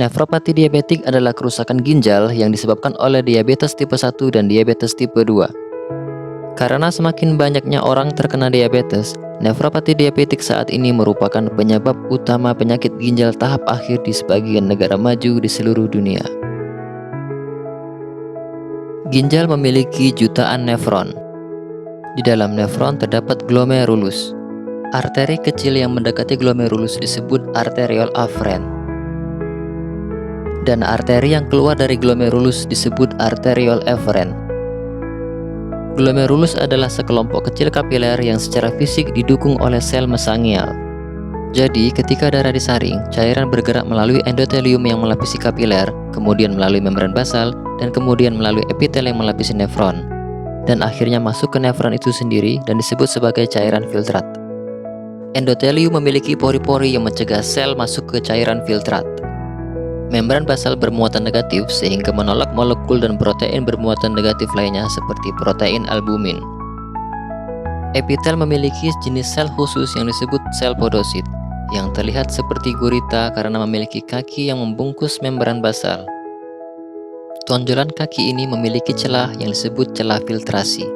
Nefropati diabetik adalah kerusakan ginjal yang disebabkan oleh diabetes tipe 1 dan diabetes tipe 2. Karena semakin banyaknya orang terkena diabetes, nefropati diabetik saat ini merupakan penyebab utama penyakit ginjal tahap akhir di sebagian negara maju di seluruh dunia. Ginjal memiliki jutaan nefron. Di dalam nefron terdapat glomerulus. Arteri kecil yang mendekati glomerulus disebut arteriole afferent. Dan arteri yang keluar dari glomerulus disebut arteriole efferent. Glomerulus adalah sekelompok kecil kapiler yang secara fisik didukung oleh sel mesangial. Jadi, ketika darah disaring, cairan bergerak melalui endotelium yang melapisi kapiler, kemudian melalui membran basal, dan kemudian melalui epitel yang melapisi nefron. Dan akhirnya masuk ke nefron itu sendiri dan disebut sebagai cairan filtrat. Endotelium memiliki pori-pori yang mencegah sel masuk ke cairan filtrat. Membran basal bermuatan negatif sehingga menolak molekul dan protein bermuatan negatif lainnya seperti protein albumin. Epitel memiliki jenis sel khusus yang disebut sel podosit, yang terlihat seperti gurita karena memiliki kaki yang membungkus membran basal. Tonjolan kaki ini memiliki celah yang disebut celah filtrasi.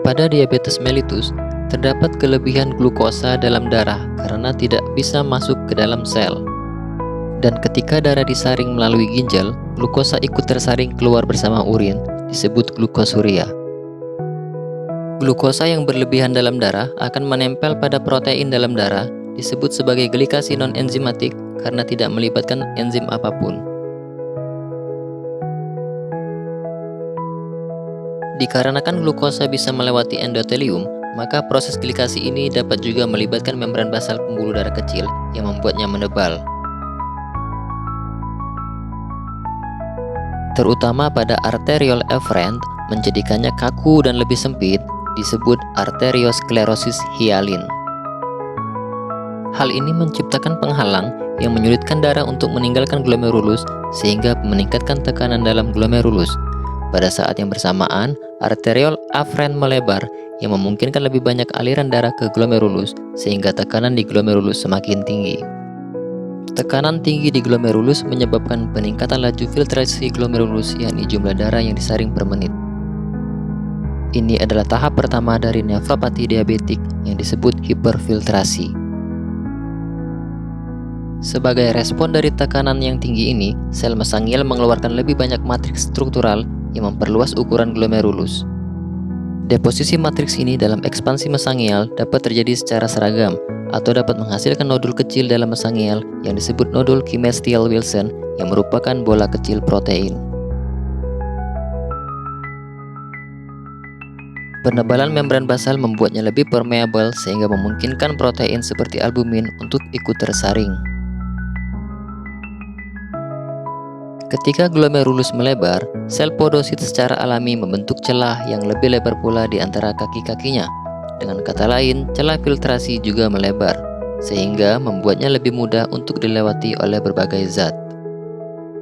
Pada diabetes mellitus, terdapat kelebihan glukosa dalam darah karena tidak bisa masuk ke dalam sel. Dan ketika darah disaring melalui ginjal, glukosa ikut tersaring keluar bersama urin, disebut glukosuria. Glukosa yang berlebihan dalam darah akan menempel pada protein dalam darah, disebut sebagai glikasi non-enzimatik karena tidak melibatkan enzim apapun. Dikarenakan glukosa bisa melewati endotelium, maka proses glikasi ini dapat juga melibatkan membran basal pembuluh darah kecil yang membuatnya menebal. Terutama pada arteriole efferent, menjadikannya kaku dan lebih sempit, disebut arteriosklerosis hyalin. Hal ini menciptakan penghalang yang menyulitkan darah untuk meninggalkan glomerulus sehingga meningkatkan tekanan dalam glomerulus. Pada saat yang bersamaan, arteriole afferent melebar yang memungkinkan lebih banyak aliran darah ke glomerulus sehingga tekanan di glomerulus semakin tinggi. Tekanan tinggi di glomerulus menyebabkan peningkatan laju filtrasi glomerulus, yakni jumlah darah yang disaring per menit. Ini adalah tahap pertama dari nefropati diabetik yang disebut hiperfiltrasi. Sebagai respon dari tekanan yang tinggi ini, sel mesangial mengeluarkan lebih banyak matriks struktural yang memperluas ukuran glomerulus. Deposisi matriks ini dalam ekspansi mesangial dapat terjadi secara seragam atau dapat menghasilkan nodul kecil dalam mesangial yang disebut nodul Kimmel-Stiel-Wilson yang merupakan bola kecil protein. Penebalan membran basal membuatnya lebih permeabel sehingga memungkinkan protein seperti albumin untuk ikut tersaring. Ketika glomerulus melebar, sel podosit secara alami membentuk celah yang lebih lebar pula di antara kaki-kakinya. Dengan kata lain, celah filtrasi juga melebar, sehingga membuatnya lebih mudah untuk dilewati oleh berbagai zat.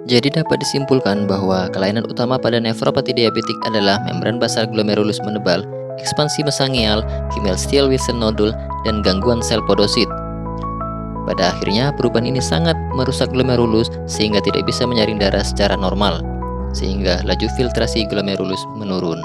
Jadi dapat disimpulkan bahwa kelainan utama pada nefropati diabetik adalah membran basal glomerulus menebal, ekspansi mesangial, Kimmel-Stiel-Wilson nodul, dan gangguan sel podosit. Pada akhirnya, perubahan ini sangat merusak glomerulus sehingga tidak bisa menyaring darah secara normal, sehingga laju filtrasi glomerulus menurun.